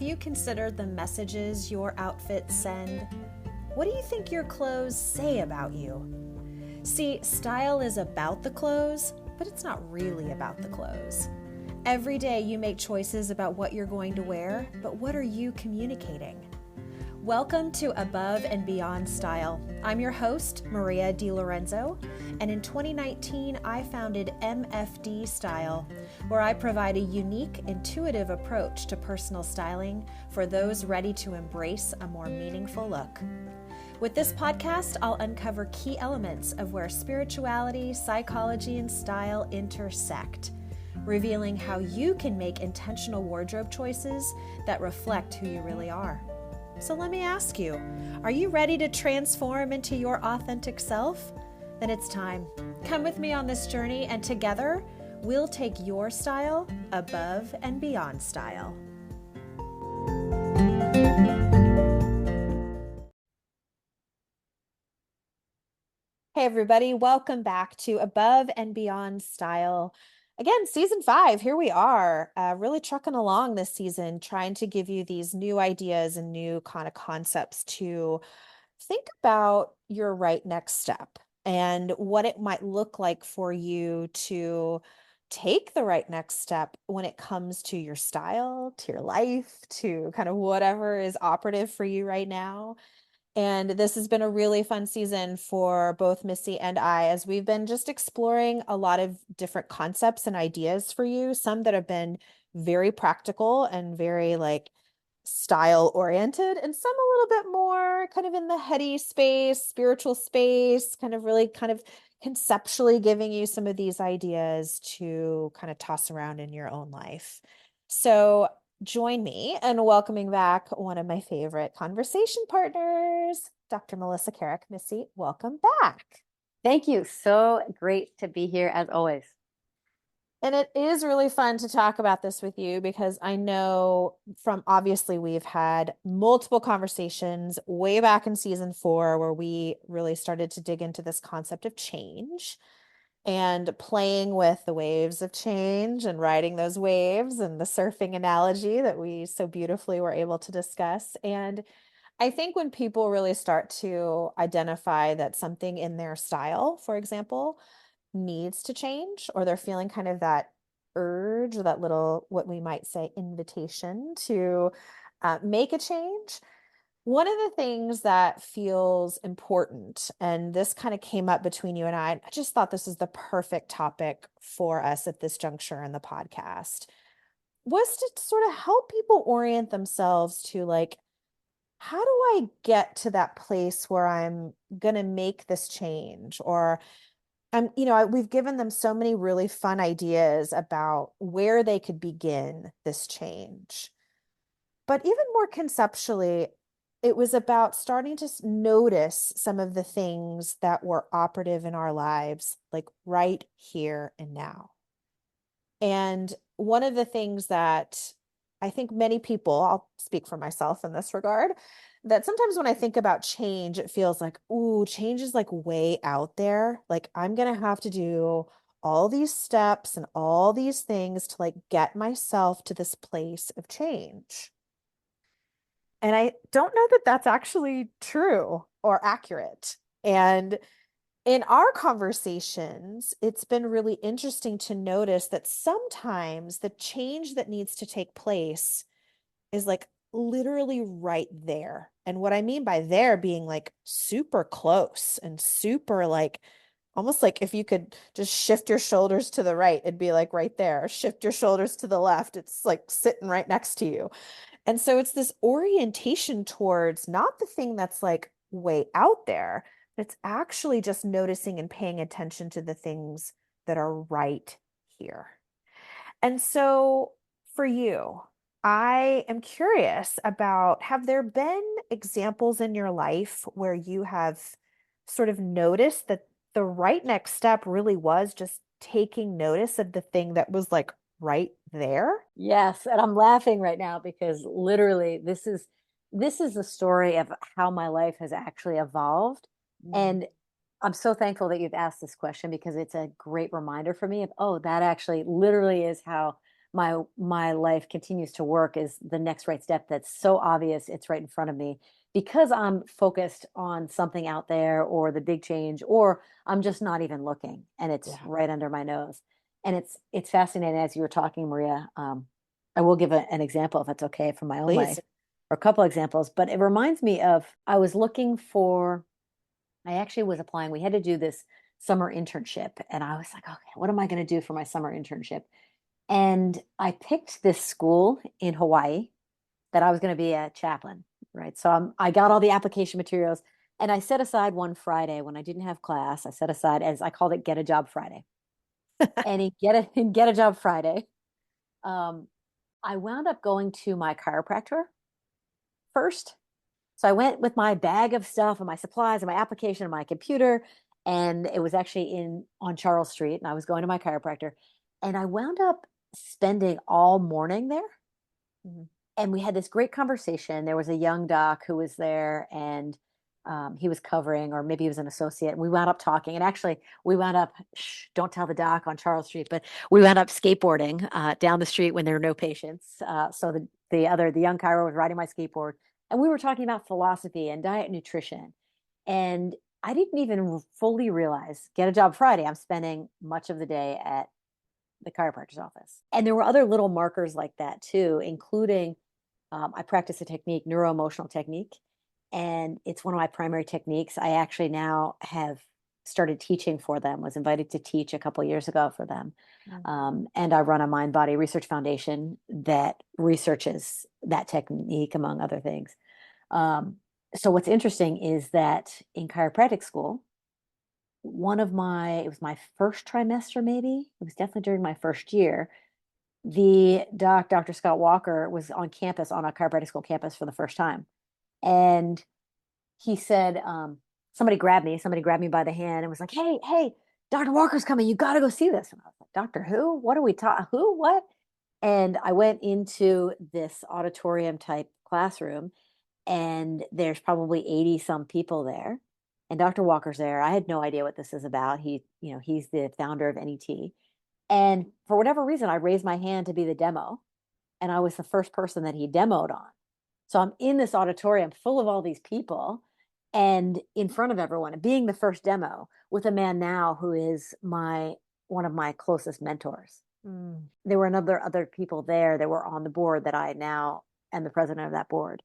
you considered the messages your outfits send? What do you think your clothes say about you? See, style is about the clothes, but it's not really about the clothes. Every day you make choices about what you're going to wear, but what are you communicating? Welcome to Above and Beyond Style. I'm your host, Maria DiLorenzo, and in 2019, I founded MFD Style, where I provide a unique, intuitive approach to personal styling for those ready to embrace a more meaningful look. With this podcast, I'll uncover key elements of where spirituality, psychology, and style intersect, revealing how you can make intentional wardrobe choices that reflect who you really are. So let me ask you, are you ready to transform into your authentic self? Then it's time. Come with me on this journey, and together we'll take your style above and beyond style. Hey everybody, welcome back to Above and Beyond Style. Again, season 5, here we are, really trucking along this season, trying to give you these new ideas and new kind of concepts to think about your right next step and what it might look like for you to take the right next step when it comes to your style, to your life, to kind of whatever is operative for you right now. And this has been a really fun season for both Missy and I, as we've been just exploring a lot of different concepts and ideas for you, some that have been very practical and very like style oriented, and some a little bit more kind of in the heady space, spiritual space, kind of really kind of conceptually giving you some of these ideas to kind of toss around in your own life. So join me in welcoming back one of my favorite conversation partners, Dr. Melissa Carrick. Missy, welcome back. Thank you. So great to be here as always. And it is really fun to talk about this with you because I know from obviously we've had multiple conversations way back in season 4 where we really started to dig into this concept of change and playing with the waves of change and riding those waves and the surfing analogy that we so beautifully were able to discuss. And I think when people really start to identify that something in their style, for example, needs to change, or they're feeling kind of that urge, or that little, what we might say, invitation to make a change. One of the things that feels important, and this kind of came up between you and I just thought this is the perfect topic for us at this juncture in the podcast, was to sort of help people orient themselves to like, how do I get to that place where I'm going to make this change? Or we've given them so many really fun ideas about where they could begin this change. But even more conceptually, it was about starting to notice some of the things that were operative in our lives, like right here and now. And one of the things that I think many people, I'll speak for myself in this regard, that sometimes when I think about change, it feels like, ooh, change is like way out there. Like I'm going to have to do all these steps and all these things to like get myself to this place of change. And I don't know that that's actually true or accurate. And in our conversations, it's been really interesting to notice that sometimes the change that needs to take place is like literally right there. And what I mean by there being like super close and super like almost like if you could just shift your shoulders to the right, it'd be like right there. Shift your shoulders to the left, it's like sitting right next to you. And so it's this orientation towards not the thing that's like way out there, but it's actually just noticing and paying attention to the things that are right here. And so for you, I am curious about, have there been examples in your life where you have sort of noticed that the right next step really was just taking notice of the thing that was like right there? Yes, and I'm laughing right now because literally this is the story of how my life has actually evolved. Mm. And I'm so thankful that you've asked this question because it's a great reminder for me of, oh, that actually literally is how my life continues to work is the next right step that's so obvious it's right in front of me because I'm focused on something out there or the big change, or I'm just not even looking and it's Yeah. right under my nose. And it's fascinating as you were talking, Maria. I will give an example if it's okay from my own Please. life, or a couple examples, but it reminds me of I was looking for, I actually was applying. We had to do this summer internship, and I was like, okay, what am I going to do for my summer internship? And I picked this school in Hawaii that I was going to be a chaplain, right? So I got all the application materials and I set aside one Friday when I didn't have class. I set aside, as I called it, Get a Job Friday. And in Get a Job Friday, um, I wound up going to my chiropractor first. So I went with my bag of stuff and my supplies and my application and my computer. And it was actually in on Charles Street. And I was going to my chiropractor. And I wound up spending all morning there. Mhm. And we had this great conversation. There was a young doc who was there, and he was covering, or maybe he was an associate. And we wound up talking, and actually, we wound up, shh, don't tell the doc on Charles Street, but we wound up skateboarding down the street when there were no patients. So the young Cairo was riding my skateboard, and we were talking about philosophy and diet and nutrition. And I didn't even fully realize, Get a Job Friday, I'm spending much of the day at the chiropractor's office. And there were other little markers like that too, including I practice a technique, neuro-emotional technique, and it's one of my primary techniques. I actually now have started teaching for them, was invited to teach a couple years ago for them. Mm. And I run a mind body research foundation that researches that technique, among other things. Um, so, what's interesting is that in chiropractic school, it was my first trimester, maybe. It was definitely during my first year. Dr. Scott Walker, was on campus, on a chiropractic school campus for the first time. And he said, somebody grabbed me by the hand and was like, hey, Dr. Walker's coming. You got to go see this. And I was like, Doctor who? What are we talking? Who? What? And I went into this auditorium type classroom, and there's probably 80 some people there. And Dr. Walker's there. I had no idea what this is about. He's the founder of NET. And for whatever reason, I raised my hand to be the demo, and I was the first person that he demoed on. So I'm in this auditorium full of all these people and in front of everyone, and being the first demo with a man now who is my one of my closest mentors. Mm. There were other people there that were on the board that I now am the president of that board.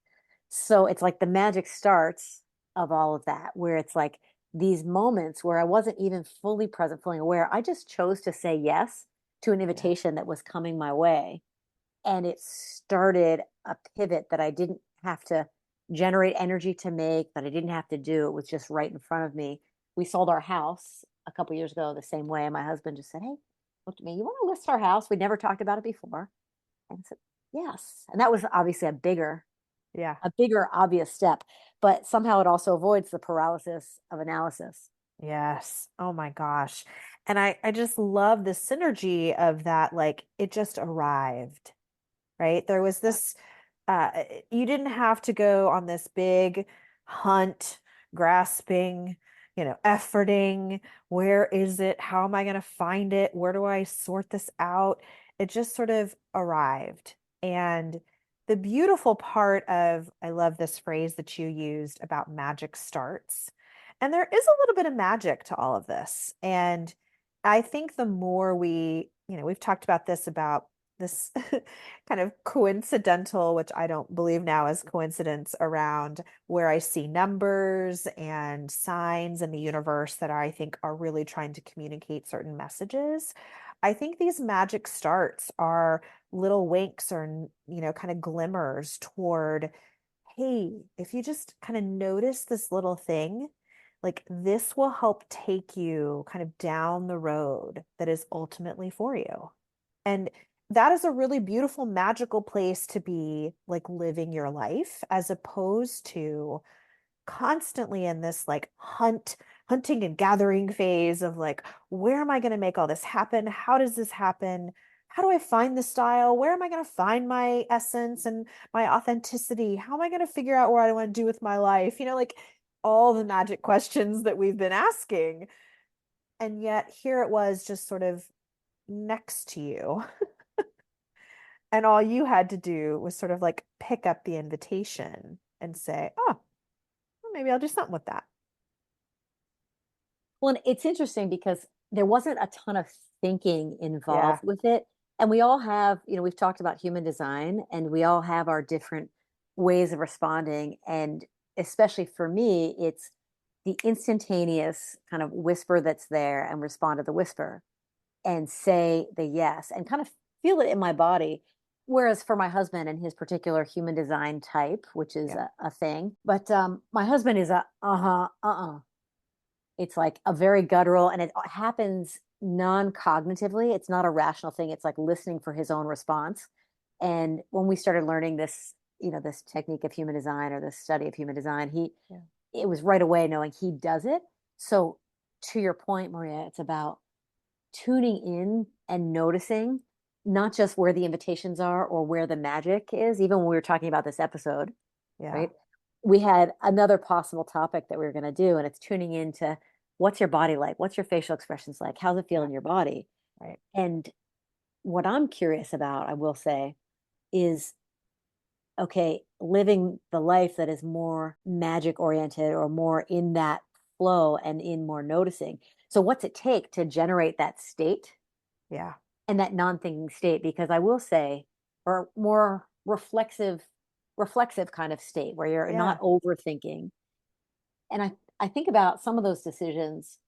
So it's like the magic starts of all of that, where it's like these moments where I wasn't even fully present, fully aware. I just chose to say yes to an Yeah. invitation that was coming my way. And it started a pivot that I didn't have to generate energy to make, that I didn't have to do. It was just right in front of me. We sold our house a couple years ago the same way. And my husband just said, hey, looked at me, you want to list our house? We'd never talked about it before. And I said, yes. And that was obviously Yeah. a bigger obvious step, but somehow it also avoids the paralysis of analysis. Yes. Oh my gosh. And I just love the synergy of that. Like it just arrived, right? There was Yeah. this, you didn't have to go on this big hunt, grasping, efforting. Where is it? How am I going to find it? Where do I sort this out? It just sort of arrived. And the beautiful part of, I love this phrase that you used about magic starts. And there is a little bit of magic to all of this. And I think the more we've talked about this kind of coincidental, which I don't believe now is coincidence, around where I see numbers and signs in the universe that I think are really trying to communicate certain messages. I think these magic starts are little winks or, kind of glimmers toward, hey, if you just kind of notice this little thing, like this will help take you kind of down the road that is ultimately for you. And that is a really beautiful, magical place to be, like living your life, as opposed to constantly in this like hunting and gathering phase of like, where am I going to make all this happen? How does this happen? How do I find the style? Where am I going to find my essence and my authenticity? How am I going to figure out what I want to do with my life? Like all the magic questions that we've been asking. And yet here it was just sort of next to you. And all you had to do was sort of like pick up the invitation and say, oh, well, maybe I'll do something with that. Well, and it's interesting because there wasn't a ton of thinking Yeah. involved with it. And we all have, we've talked about human design and we all have our different ways of responding. And especially for me, it's the instantaneous kind of whisper that's there and respond to the whisper and say the yes and kind of feel it in my body. Whereas for my husband and his particular human design type, which is Yeah. a thing, but my husband is a uh-huh, uh-uh. It's like a very guttural, and it happens non-cognitively. It's not a rational thing. It's like listening for his own response. And when we started learning this, this technique of human design or this study of human design, Yeah. it was right away knowing he does it. So to your point, Maria, it's about tuning in and noticing not just where the invitations are or where the magic is. Even when we were talking about this episode, Yeah. right? We had another possible topic that we were going to do, and it's tuning into what's your body like? What's your facial expressions like? How's it feel Yeah. in your body? Right. And what I'm curious about, I will say, is okay, living the life that is more magic oriented or more in that flow and in more noticing. So, what's it take to generate that state Yeah. and that non-thinking state? Because I will say, or more reflexive kind of state where you're not Yeah. overthinking. And I think about some of those decisions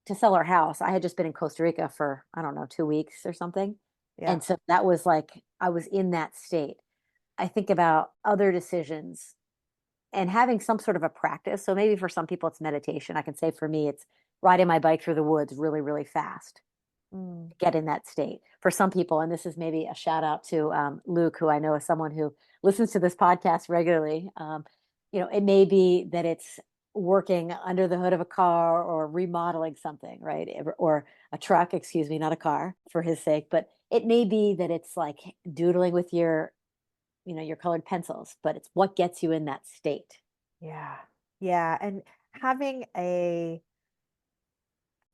to sell our house. I had just been in Costa Rica for, I don't know, 2 weeks or something. Yeah. And so that was like, I was in that state. I think about other decisions and having some sort of a practice. So maybe for some people, it's meditation. I can say for me, it's riding my bike through the woods really, really fast Mm. to get in that state. For some people, and this is maybe a shout out to Luke, who I know is someone who listens to this podcast regularly. It may be that it's working under the hood of a car or remodeling something, right? Or a truck, excuse me, not a car for his sake, but it may be that it's like doodling with your colored pencils, but it's what gets you in that state. Yeah. Yeah. And having a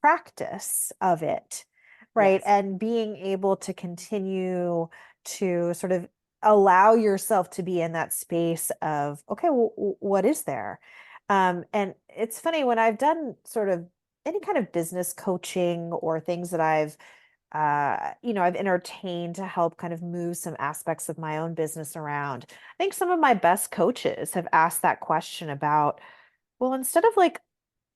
practice of it, right? Yes. And being able to continue to sort of allow yourself to be in that space of, okay, well, what is there? And it's funny when I've done sort of any kind of business coaching or things that I've entertained to help kind of move some aspects of my own business around. I think some of my best coaches have asked that question about, well, instead of like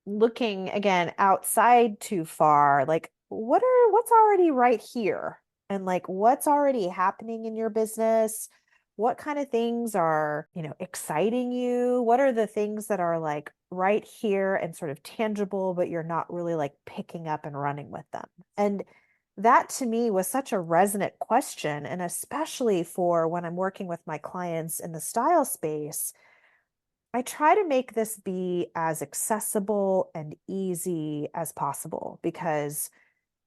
looking again outside too far, like what's already right here? And like what's already happening in your business? What kind of things are, exciting you? What are the things that are like right here and sort of tangible, but you're not really like picking up and running with them? And that to me was such a resonant question. And especially for when I'm working with my clients in the style space, I try to make this be as accessible and easy as possible because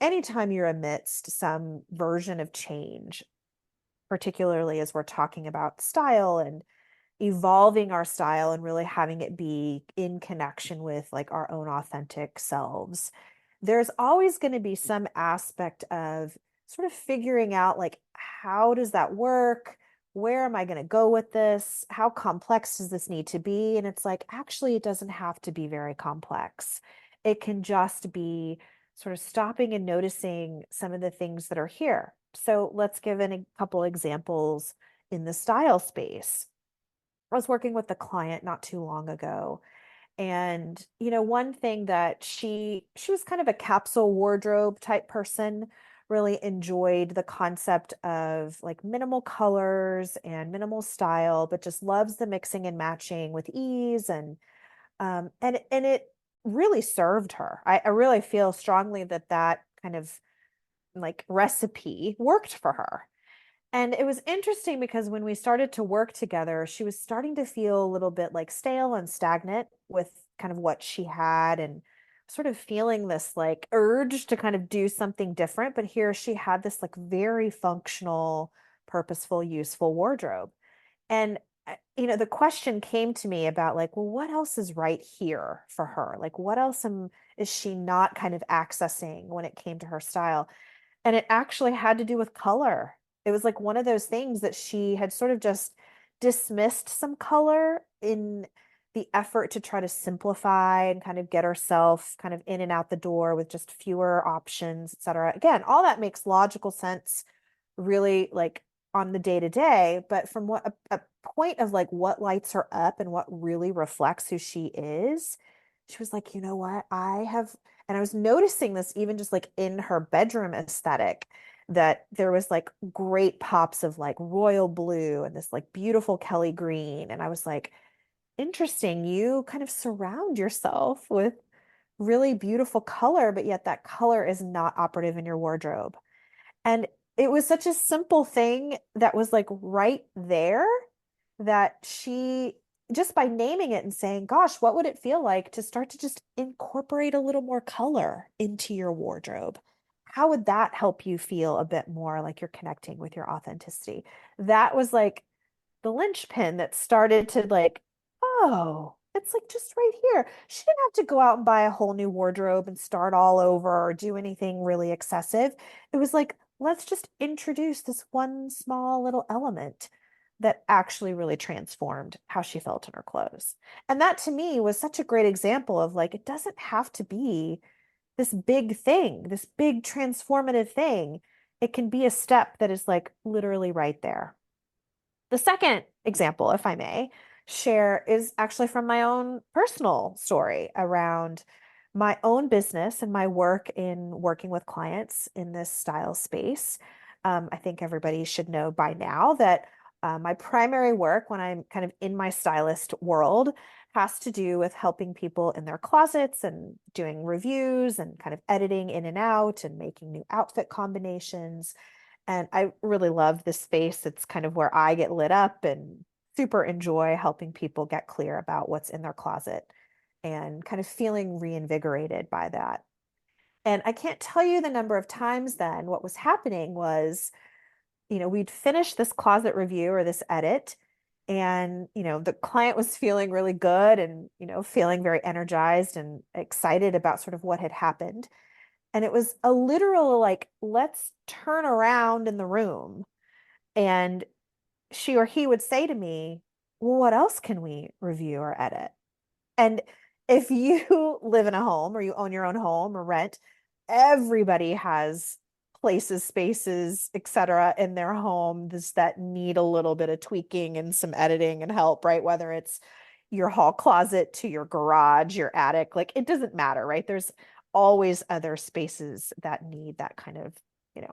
anytime you're amidst some version of change, particularly as we're talking about style and evolving our style and really having it be in connection with like our own authentic selves, there's always going to be some aspect of sort of figuring out like how does that work? Where am I going to go with this? How complex does this need to be? And it's like actually it doesn't have to be very complex. It can just be sort of stopping and noticing some of the things that are here. So let's give a couple examples in the style space. I was working with a client not too long ago. And, one thing that she was kind of a capsule wardrobe type person, really enjoyed the concept of like minimal colors and minimal style, but just loves the mixing and matching with ease and it really served her. I really feel strongly that that kind of like recipe worked for her. And it was interesting because when we started to work together, she was starting to feel a little bit like stale and stagnant with kind of what she had and sort of feeling this like urge to kind of do something different. But here she had this like very functional, purposeful, useful wardrobe. And the question came to me about like, well, what else is right here for her? Like, what else is she not kind of accessing when it came to her style? And it actually had to do with color. it was like one of those things that she had sort of just dismissed some color in the effort to try to simplify and kind of get herself kind of in and out the door with just fewer options, et cetera. Again, all that makes logical sense, really like on the day to day, but from what a point of like what lights her up and what really reflects who she is, she was like, you know what? And I was noticing this even just like in her bedroom aesthetic, that there was like great pops of like royal blue and this like beautiful Kelly green. And I was like, interesting. You kind of surround yourself with really beautiful color, but yet that color is not operative in your wardrobe. And it was such a simple thing that was like right there that she, just by naming it and saying, gosh, what would it feel like to start to just incorporate a little more color into your wardrobe? How would that help you feel a bit more like you're connecting with your authenticity? That was like the linchpin that started to like, oh, it's like just right here. She didn't have to go out and buy a whole new wardrobe and start all over or do anything really excessive. It was like, let's just introduce this one small little element that actually really transformed how she felt in her clothes. And that to me was such a great example of like, it doesn't have to be this big thing, this big transformative thing. It can be a step that is like literally right there. The second example, if I may share, is actually from my own personal story around my own business and my work in working with clients in this style space. I think everybody should know by now that my primary work when I'm kind of in my stylist world has to do with helping people in their closets and doing reviews and kind of editing in and out and making new outfit combinations. And I really love this space. It's kind of where I get lit up and super enjoy helping people get clear about what's in their closet and kind of feeling reinvigorated by that. And I can't tell you the number of times then what was happening was, we'd finish this closet review or this edit, and, the client was feeling really good and, feeling very energized and excited about sort of what had happened. And it was a literal like, let's turn around in the room. And she or he would say to me, well, what else can we review or edit? And if you live in a home or you own your own home or rent, everybody has places, spaces, etc. in their homes that need a little bit of tweaking and some editing and help, right? Whether it's your hall closet to your garage, your attic, like it doesn't matter, right? There's always other spaces that need that kind of,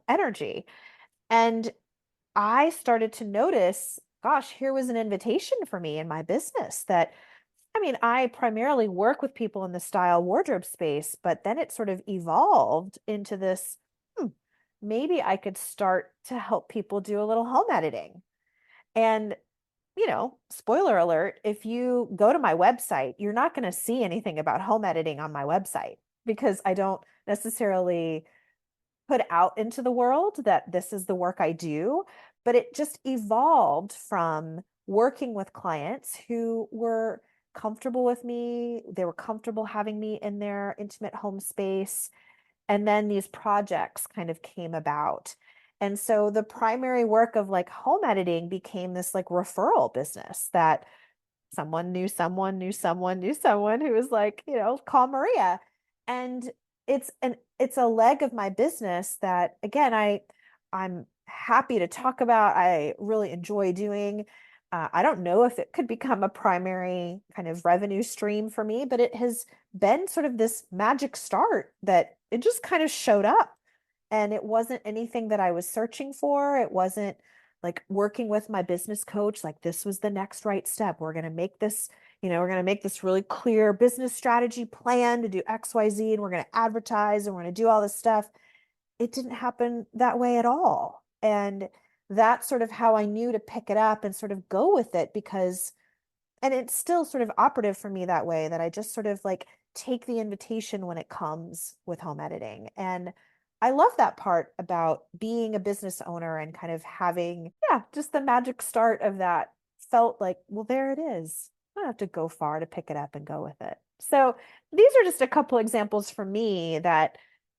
energy. And I started to notice, gosh, here was an invitation for me in my business that, I mean, I primarily work with people in the style wardrobe space, but then it sort of evolved into this, maybe I could start to help people do a little home editing. And, spoiler alert, if you go to my website, you're not going to see anything about home editing on my website because I don't necessarily put out into the world that this is the work I do, but it just evolved from working with clients who were comfortable with me. They were comfortable having me in their intimate home space. And then these projects kind of came about. And so the primary work of like home editing became this like referral business that someone knew someone knew someone knew someone who was like, call Maria. And it's a leg of my business that again, I'm happy to talk about. I really enjoy doing. I don't know if it could become a primary kind of revenue stream for me, but it has been sort of this magic start that it just kind of showed up. And it wasn't anything that I was searching for. It wasn't like working with my business coach, like this was the next right step. We're going to make this, we're going to make this really clear business strategy plan to do XYZ, and we're going to advertise and we're going to do all this stuff. It didn't happen that way at all. And that's sort of how I knew to pick it up and sort of go with it because, and it's still sort of operative for me that way, that I just sort of like take the invitation when it comes with home editing. And I love that part about being a business owner and kind of having, yeah, just the magic start of that felt like, well, there it is. I don't have to go far to pick it up and go with it. So these are just a couple examples for me that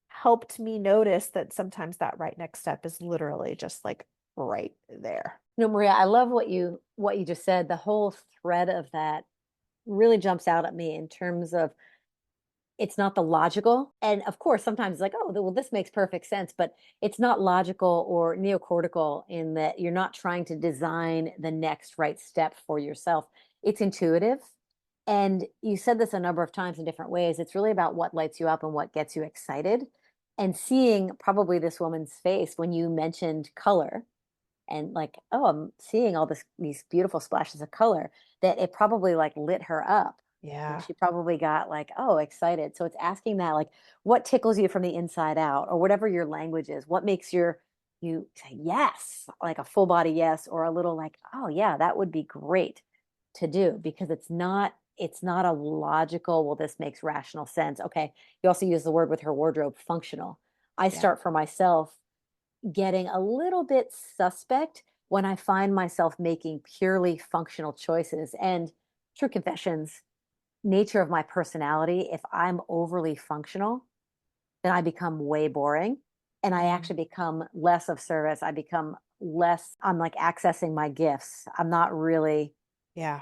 helped me notice that sometimes that right next step is literally just like right there. Maria, I love what you just said. The whole thread of that really jumps out at me in terms of it's not the logical. And of course, sometimes it's like, oh, well, this makes perfect sense, but it's not logical or neocortical in that you're not trying to design the next right step for yourself. It's intuitive. And you said this a number of times in different ways. It's really about what lights you up and what gets you excited. And seeing probably this woman's face when you mentioned color and like, oh, I'm seeing all these beautiful splashes of color, that it probably like lit her up. And Yeah. she probably got like, oh, excited. So it's asking that, like, what tickles you from the inside out, or whatever your language is, what makes you say yes, like a full body yes, or a little like, oh yeah, that would be great to do, because it's not a logical, well, this makes rational sense. Okay. You also use the word with her wardrobe, functional. I Yeah. start for myself getting a little bit suspect when I find myself making purely functional choices. And true confessions, nature of my personality, if I'm overly functional, then I become way boring and I Mm. actually become less of service. I become less, I'm like accessing my gifts. I'm not really Yeah.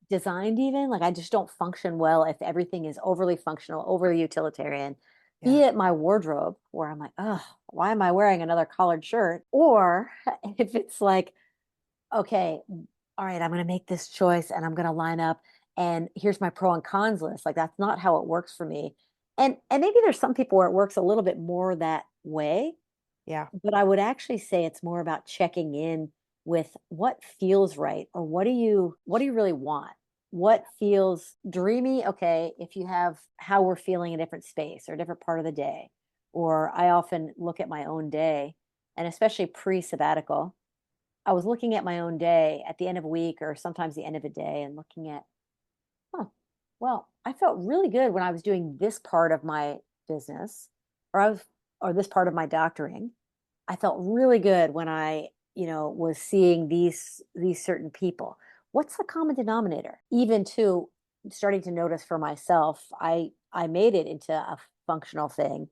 designed even. Like I just don't function well if everything is overly functional, overly utilitarian. Be Yeah. it my wardrobe, where I'm like, oh, why am I wearing another collared shirt? Or if it's like, okay, all right, I'm going to make this choice and I'm going to line up and here's my pro and cons list. Like that's not how it works for me. And maybe there's some people where it works a little bit more that way, Yeah. but I would actually say it's more about checking in with what feels right, or what do you really want? What feels dreamy? Okay, if you have how we're feeling in a different space or a different part of the day. Or I often look at my own day, and especially pre-sabbatical, I was looking at my own day at the end of a week or sometimes the end of a day and looking at, huh, well, I felt really good when I was doing this part of my business, or or this part of my doctoring. I felt really good when I was seeing these certain people. What's the common denominator? Even to starting to notice for myself, I made it into a functional thing,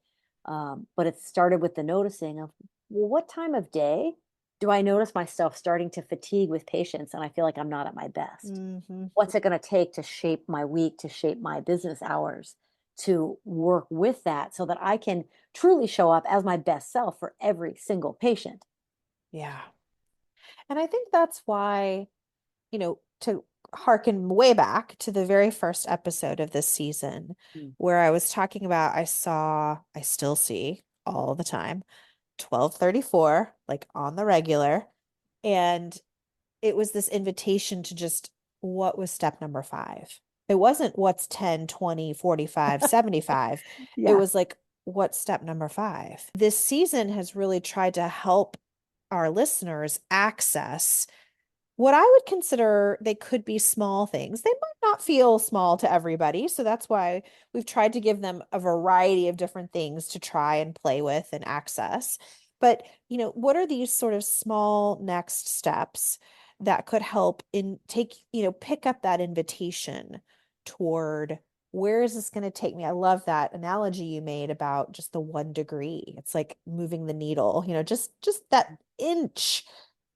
but it started with the noticing of, well, what time of day do I notice myself starting to fatigue with patients and I feel like I'm not at my best? Hmm. What's it going to take to shape my week, to shape my business hours, to work with that so that I can truly show up as my best self for every single patient? Yeah. And I think that's why, to harken way back to the very first episode of this season, Mm. where I was talking about, I still see all the time, 1234, like on the regular. And it was this invitation to just what was step number five. It wasn't what's 10, 20, 45, 75. It Yeah. was like, what's step number five? This season has really tried to help our listeners access what I would consider they could be small things. They might not feel small to everybody. So that's why we've tried to give them a variety of different things to try and play with and access. But, what are these sort of small next steps that could help pick up that invitation toward where is this going to take me? I love that analogy you made about just the 1 degree. It's like moving the needle, just that inch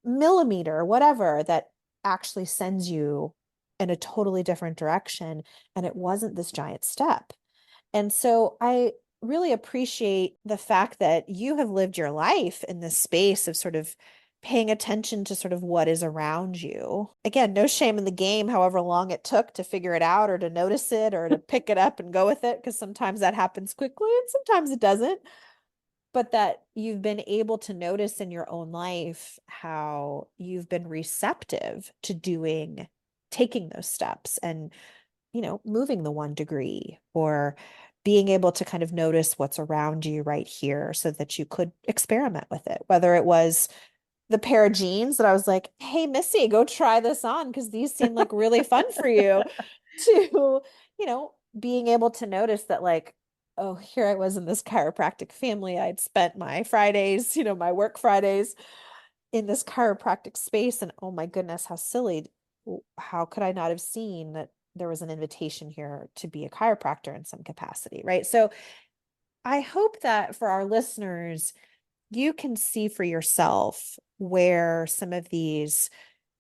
millimeter, whatever, that actually sends you in a totally different direction. And it wasn't this giant step. And so I really appreciate the fact that you have lived your life in this space of sort of paying attention to sort of what is around you. Again, no shame in the game, however long it took to figure it out or to notice it or to pick it up and go with it, because sometimes that happens quickly and sometimes it doesn't, but that you've been able to notice in your own life how you've been receptive to taking those steps and, moving the 1 degree or being able to kind of notice what's around you right here so that you could experiment with it. Whether it was the pair of jeans that I was like, hey, Missy, go try this on because these seem like really fun for you, to, being able to notice that, like, oh, here I was in this chiropractic family. I'd spent my Fridays, my work Fridays in this chiropractic space. And oh my goodness, how silly. How could I not have seen that there was an invitation here to be a chiropractor in some capacity? Right. So I hope that for our listeners, you can see for yourself where some of these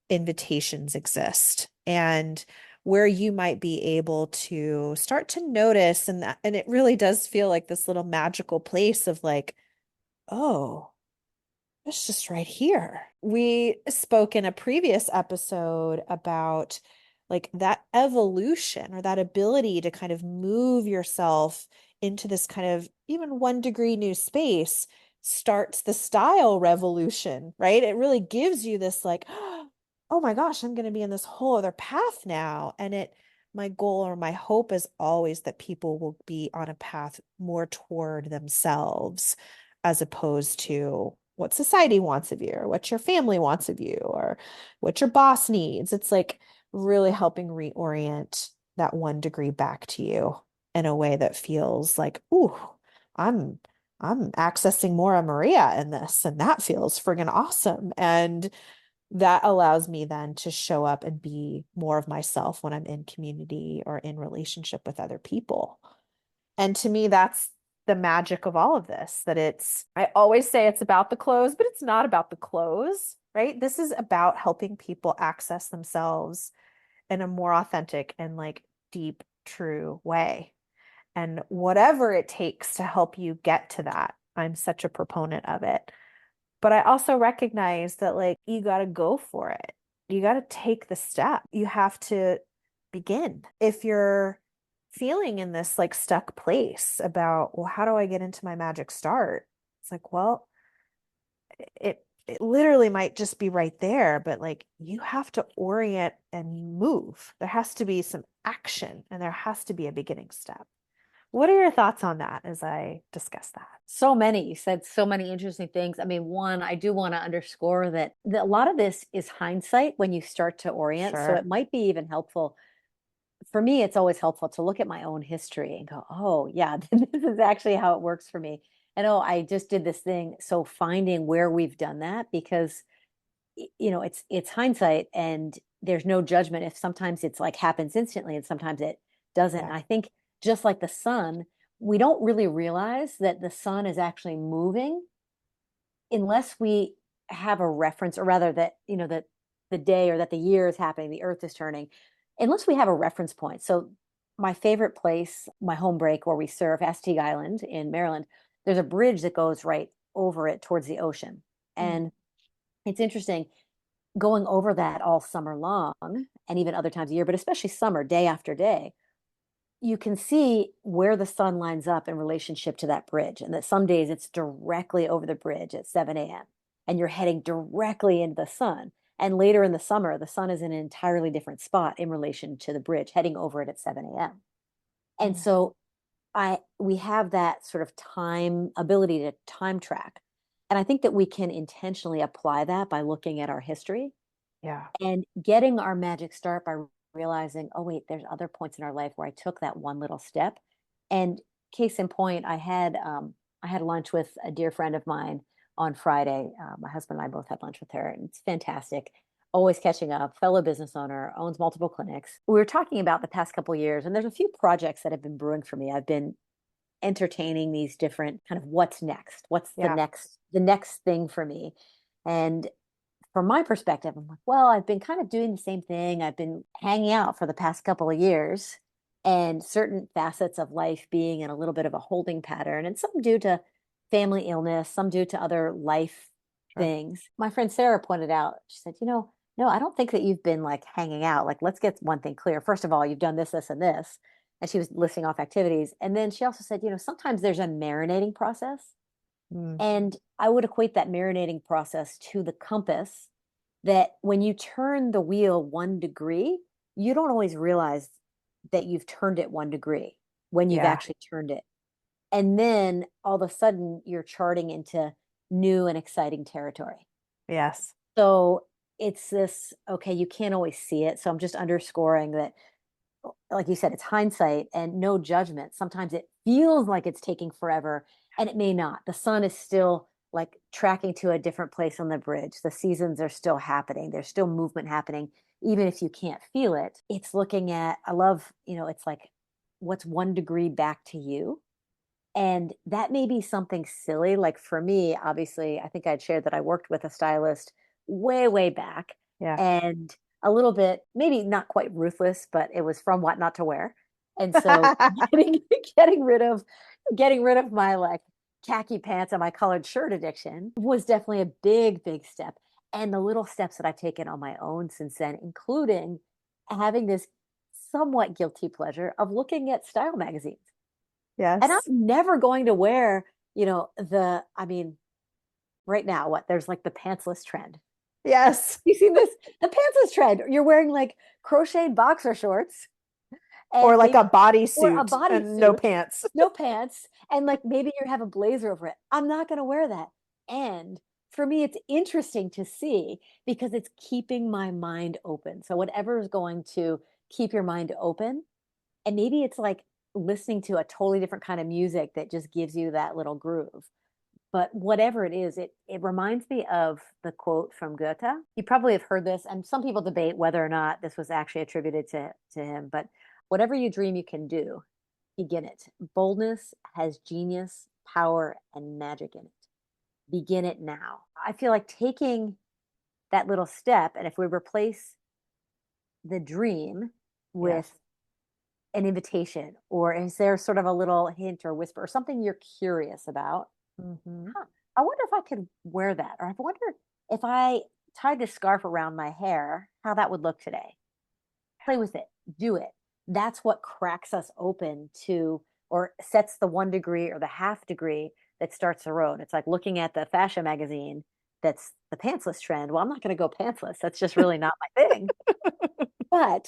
invitations exist and where you might be able to start to notice and it really does feel like this little magical place of like, oh, it's just right here. We spoke in a previous episode about like that evolution or that ability to kind of move yourself into this kind of even 1 degree new space starts the style revolution, right? It really gives you this like, oh my gosh, I'm going to be in this whole other path now. My goal or my hope is always that people will be on a path more toward themselves as opposed to what society wants of you or what your family wants of you or what your boss needs. It's like really helping reorient that 1 degree back to you in a way that feels like, ooh, I'm I'm accessing more of Maria in this, and that feels friggin' awesome. And that allows me then to show up and be more of myself when I'm in community or in relationship with other people. And to me, that's the magic of all of this, that I always say it's about the clothes, but it's not about the clothes, right? This is about helping people access themselves in a more authentic and like deep, true way. And whatever it takes to help you get to that, I'm such a proponent of it. But I also recognize that like you got to go for it. You got to take the step. You have to begin. If you're feeling in this like stuck place about, well, how do I get into my magic start? It's like, well, it literally might just be right there, but like you have to orient and move. There has to be some action and there has to be a beginning step. What are your thoughts on that as I discuss that? So many. You said so many interesting things. I mean, one, I do want to underscore that a lot of this is hindsight when you start to orient. So Sure. it might be even helpful. For me, it's always helpful to look at my own history and go, oh, yeah, this is actually how it works for me. And oh, I just did this thing. So finding where we've done that, because it's hindsight and there's no judgment if sometimes it's like happens instantly and sometimes it doesn't. And Yeah. I think just like the sun, we don't really realize that the sun is actually moving unless we have a reference, or rather that that the day or that the year is happening, the earth is turning, unless we have a reference point. So my favorite place, my home break where we surf, Astig Island in Maryland, there's a bridge that goes right over it towards the ocean. Mm. And it's interesting going over that all summer long and even other times of year, but especially summer, day after day, you can see where the sun lines up in relationship to that bridge. And that some days it's directly over the bridge at 7 a.m. and you're heading directly into the sun. And later in the summer, the sun is in an entirely different spot in relation to the bridge, heading over it at 7 a.m. And Mm. so we have that sort of time ability to time track. And I think that we can intentionally apply that by looking at our history Yeah. and getting our magic start by realizing, oh wait, there's other points in our life where I took that one little step. And case in point, I had lunch with a dear friend of mine on Friday. My husband and I both had lunch with her, and it's fantastic. Always catching up, fellow business owner, owns multiple clinics. We were talking about the past couple of years, and there's a few projects that have been brewing for me. I've been entertaining these different kind of what's next, what's Yeah. the next thing for me. And from my perspective, I'm like, well, I've been kind of doing the same thing. I've been hanging out for the past couple of years and certain facets of life being in a little bit of a holding pattern, and some due to family illness, some due to other life Sure. things. My friend Sarah pointed out, she said, no, I don't think that you've been like hanging out. Like, let's get one thing clear. First of all, you've done this, this, and this. And she was listing off activities. And then she also said, sometimes there's a marinating process, Mm. and I would equate that marinating process to the compass, that when you turn the wheel 1 degree, you don't always realize that you've turned it 1 degree when you've Yeah. actually turned it. And then all of a sudden you're charting into new and exciting territory. Yes. So it's this, okay, you can't always see it. So I'm just underscoring that, like you said, it's hindsight and no judgment. Sometimes it feels like it's taking forever and it may not. The sun is still like tracking to a different place on the bridge. The seasons are still happening. There's still movement happening, even if you can't feel it. It's looking at, I love, it's like, what's 1 degree back to you? And that may be something silly. Like for me, obviously, I think I'd shared that I worked with a stylist way, way back Yeah. and a little bit, maybe not quite ruthless, but it was from what not to wear. And so getting getting rid of getting rid of my like khaki pants and my colored shirt addiction was definitely a big, big step. And the little steps that I've taken on my own since then, including having this somewhat guilty pleasure of looking at style magazines. And I'm Yes. never going to wear, I mean, right now, what there's like the pantsless trend. Yes. You seen this? The pantsless trend. You're wearing like crocheted boxer shorts Or and like a maybe, or a bodysuit and no bodysuit, pants. no pants, and like maybe you have a blazer over it. I'm not going to wear that. And for me, it's interesting to see because it's keeping my mind open. So whatever is going to keep your mind open, and maybe it's like listening to a totally different kind of music that just gives you that little groove. But whatever it is, it reminds me of the quote from Goethe. You probably have heard this, and some people debate whether or not this was actually attributed to him. But whatever you dream you can do, begin it. Boldness has genius, power, and magic in it. Begin it now. I feel like taking that little step, and if we replace the dream with Yes. an invitation, or is there sort of a little hint or whisper or something you're curious about? Hmm. Huh, I wonder if I could wear that, or I wonder if I tied this scarf around my hair, how that would look today. Play with it, do it. That's what cracks us open to, or sets the 1 degree or the half degree that starts the road. It's like looking at the fashion magazine that's the pantsless trend. Well, I'm not going to go pantsless. That's just really not my thing. But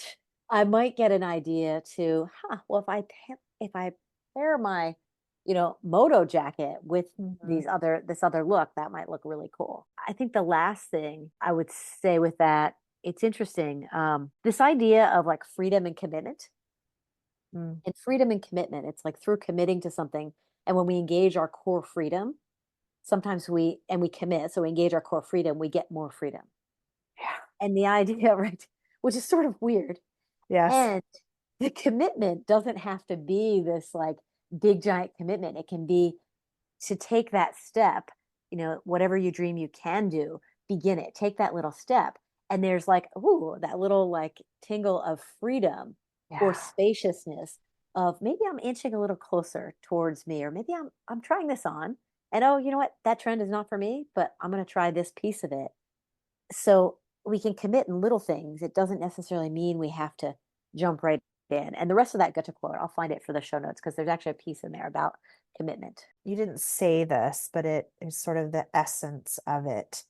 I might get an idea to, well, if I pair my, moto jacket with Hmm. this other look, that might look really cool. I think the last thing I would say with that, it's interesting. This idea of like freedom and commitment, Mm. and freedom and commitment, it's like through committing to something. And when we engage our core freedom, sometimes we commit, so we engage our core freedom, we get more freedom. Yeah. And the idea, right, which is sort of weird. Yes. And the commitment doesn't have to be this like big giant commitment. It can be to take that step, whatever you dream you can do, begin it, take that little step. And there's like, ooh, that little like tingle of freedom or Yeah. spaciousness of maybe I'm inching a little closer towards me, or maybe I'm trying this on. And oh, you know what? That trend is not for me, but I'm gonna try this piece of it. So we can commit in little things. It doesn't necessarily mean we have to jump right in. And the rest of that Goethe quote, I'll find it for the show notes because there's actually a piece in there about commitment. You didn't say this, but it is sort of the essence of it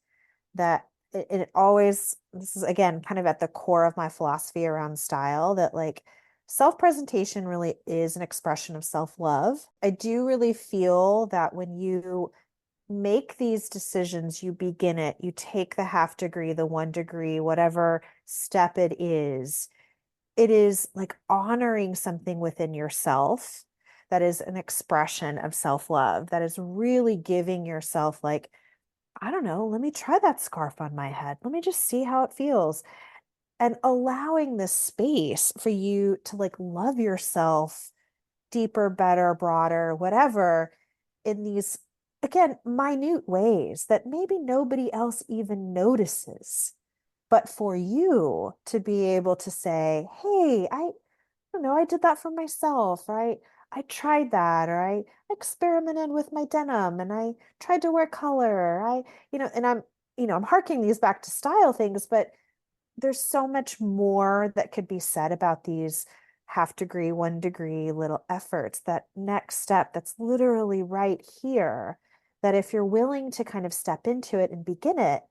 that it always, this is again kind of at the core of my philosophy around style, that like self-presentation really is an expression of self-love. I do really feel that when you make these decisions, you begin it, you take the half degree, the 1 degree, whatever step it is like honoring something within yourself that is an expression of self-love, that is really giving yourself, like, I don't know, let me try that scarf on my head. Let me just see how it feels. And allowing this space for you to like love yourself deeper, better, broader, whatever, in these, again, minute ways that maybe nobody else even notices. But for you to be able to say, hey, I don't know, I did that for myself, right? I tried that, or I experimented with my denim and I tried to wear color. And I'm harking these back to style things, but there's so much more that could be said about these half degree, 1 degree little efforts, that next step that's literally right here, that if you're willing to kind of step into it and begin it,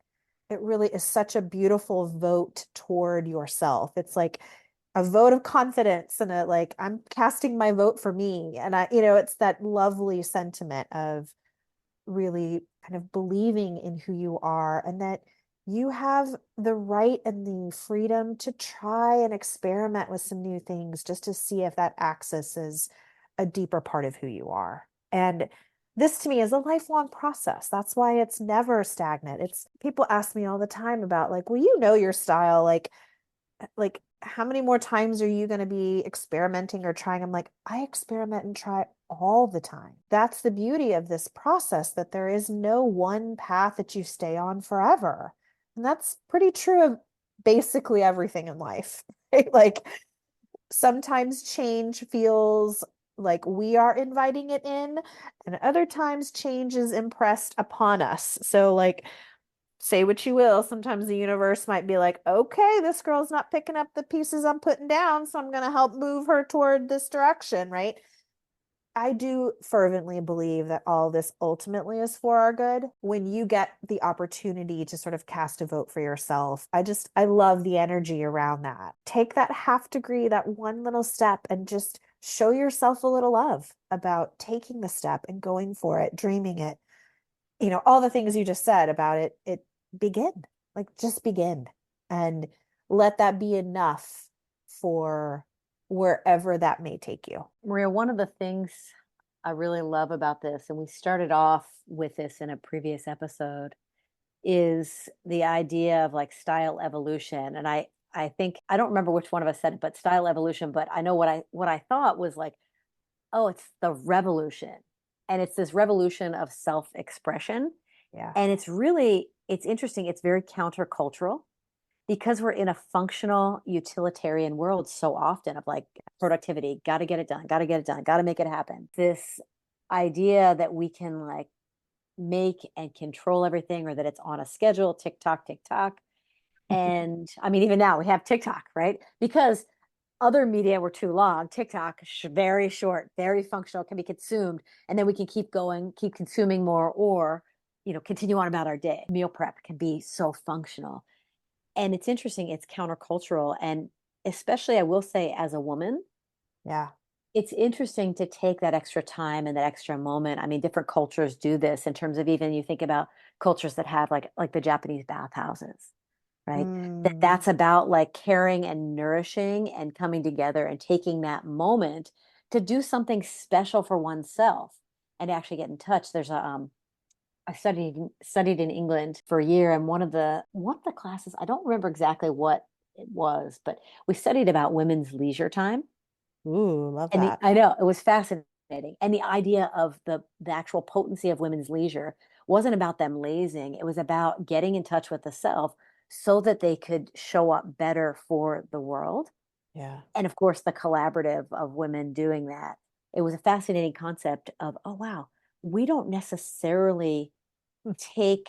it really is such a beautiful vote toward yourself. It's like a vote of confidence and a like, I'm casting my vote for me. And it's that lovely sentiment of really kind of believing in who you are and that you have the right and the freedom to try and experiment with some new things just to see if that accesses a deeper part of who you are. And this to me is a lifelong process. That's why it's never stagnant. It's people ask me all the time about like, well, you know your style, like how many more times are you going to be experimenting or trying? I'm like, I experiment and try all the time. That's the beauty of this process, that there is no one path that you stay on forever. And that's pretty true of basically everything in life, right? Like sometimes change feels like we are inviting it in, and other times change is impressed upon us. So, like, say what you will, sometimes the universe might be like, okay, this girl's not picking up the pieces I'm putting down, so I'm going to help move her toward this direction, right? I do fervently believe that all this ultimately is for our good. When you get the opportunity to sort of cast a vote for yourself, I love the energy around that. Take that half degree, that one little step, and just show yourself a little love about taking the step and going for it, dreaming it. All the things you just said about it begin. Like just begin and let that be enough for wherever that may take you. Maria, one of the things I really love about this, and we started off with this in a previous episode, is the idea of like style evolution. And I think I don't remember which one of us said it, but style evolution. But I know what I thought was like, oh, it's the revolution. And it's this revolution of self-expression. Yeah. And it's interesting. It's very countercultural because we're in a functional utilitarian world so often of like productivity, got to get it done, got to get it done, got to make it happen. This idea that we can like make and control everything or that it's on a schedule, tick tock, tick tock. And I mean, even now we have TikTok, right? Because other media were too long. TikTok, very short, very functional, can be consumed. And then we can keep going, keep consuming more, or, continue on about our day. Meal prep can be so functional. And it's interesting, it's countercultural. And especially, I will say, as a woman, Yeah. it's interesting to take that extra time and that extra moment. I mean, different cultures do this in terms of even you think about cultures that have like the Japanese bathhouses, right? Mm, That's about like caring and nourishing and coming together and taking that moment to do something special for oneself and actually get in touch. I studied in England for a year, and one of the classes, I don't remember exactly what it was, but we studied about women's leisure time. ooh, love And that. I know it was fascinating. And the idea of the actual potency of women's leisure wasn't about them lazing. It was about getting in touch with the self so that they could show up better for the world. Yeah. And of course, the collaborative of women doing that. It was a fascinating concept of, oh, wow, we don't necessarily Hmm. take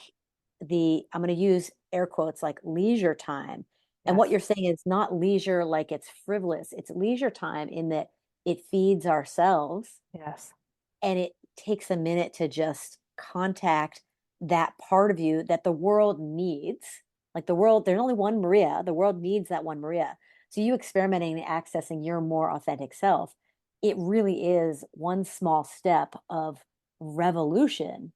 I'm going to use air quotes like leisure time. And what Yes. you're saying is not leisure like it's frivolous. It's leisure time in that it feeds ourselves Yes. and it takes a minute to just contact that part of you that the world needs. Like the world, there's only one Maria. The world needs that one Maria. So you experimenting and accessing your more authentic self, it really is one small step of revolution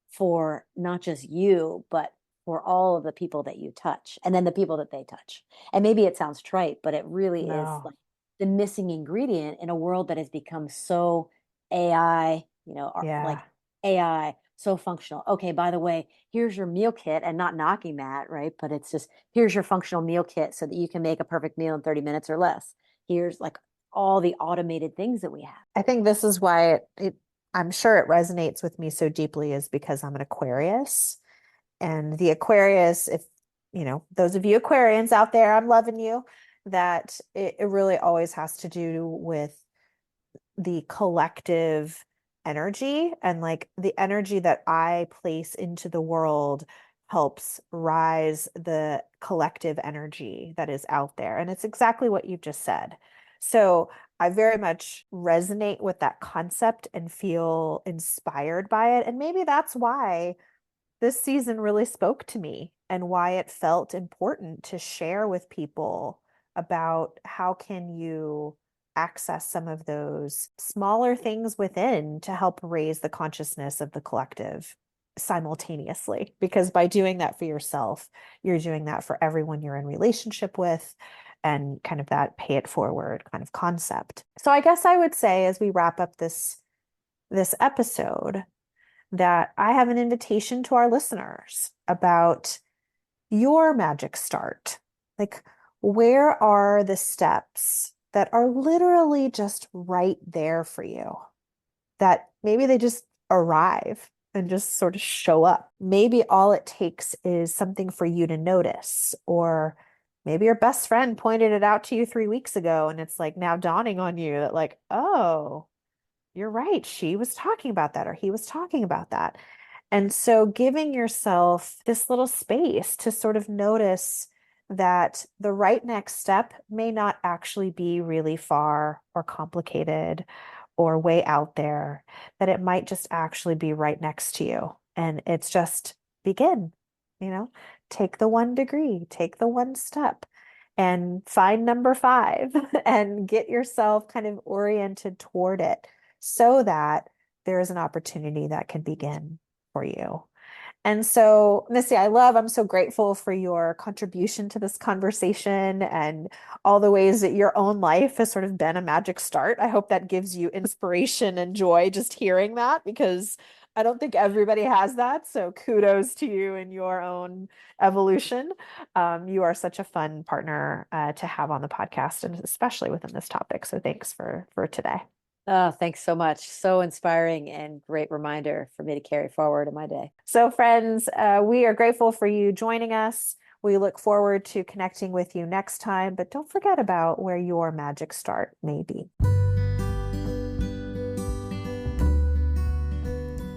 for not just you, but for all of the people that you touch and then the people that they touch. And maybe it sounds trite, but it really is No. like the missing ingredient in a world that has become so AI, like Yeah. AI, so functional. Okay, by the way, here's your meal kit and not knocking that, right? But it's just here's your functional meal kit so that you can make a perfect meal in 30 minutes or less. Here's like all the automated things that we have. I think this is why I'm sure it resonates with me so deeply is because I'm an Aquarius. And the Aquarius, if those of you Aquarians out there, I'm loving you, that it really always has to do with the collective energy, and like the energy that I place into the world helps rise the collective energy that is out there. And it's exactly what you've just said. So I very much resonate with that concept and feel inspired by it. And maybe that's why this season really spoke to me and why it felt important to share with people about how can you access some of those smaller things within to help raise the consciousness of the collective simultaneously, because by doing that for yourself, you're doing that for everyone you're in relationship with, and kind of that pay it forward kind of concept. So I guess I would say, as we wrap up this episode, that I have an invitation to our listeners about your magic start. Like, Where are the steps that are literally just right there for you? That maybe they just arrive and just sort of show up. Maybe all it takes is something for you to notice, or maybe your best friend pointed it out to you 3 weeks ago, and it's like now dawning on you that, like, oh, you're right. She was talking about that, or he was talking about that. And so giving yourself this little space to sort of notice that the right next step may not actually be really far or complicated or way out there, that it might just actually be right next to you. And it's just begin, you know, take the 1 degree, take the one step and find number five and get yourself kind of oriented toward it so that there is an opportunity that can begin for you. And so, Missy, I'm so grateful for your contribution to this conversation and all the ways that your own life has sort of been a magic start. I hope that gives you inspiration and joy just hearing that, because I don't think everybody has that. So kudos to you and your own evolution. You are such a fun partner to have on the podcast, and especially within this topic. So thanks for today. Oh, thanks so much. So inspiring and great reminder for me to carry forward in my day. So, friends, we are grateful for you joining us. We look forward to connecting with you next time, but don't forget about where your magic start may be.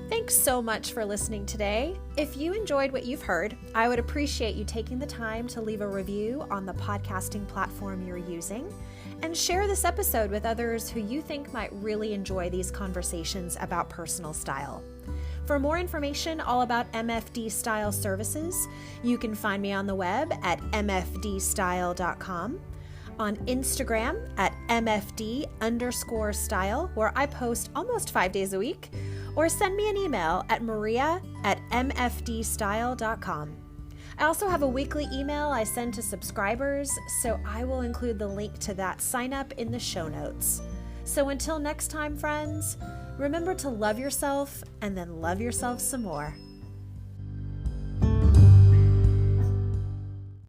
Thanks so much for listening today. If you enjoyed what you've heard, I would appreciate you taking the time to leave a review on the podcasting platform you're using, and share this episode with others who you think might really enjoy these conversations about personal style. For more information all about MFD Style services, you can find me on the web at mfdstyle.com, on Instagram at mfd_style, where I post almost 5 days a week, or send me an email at maria@mfdstyle.com. I also have a weekly email I send to subscribers, so I will include the link to that sign up in the show notes. So until next time, friends, remember to love yourself and then love yourself some more.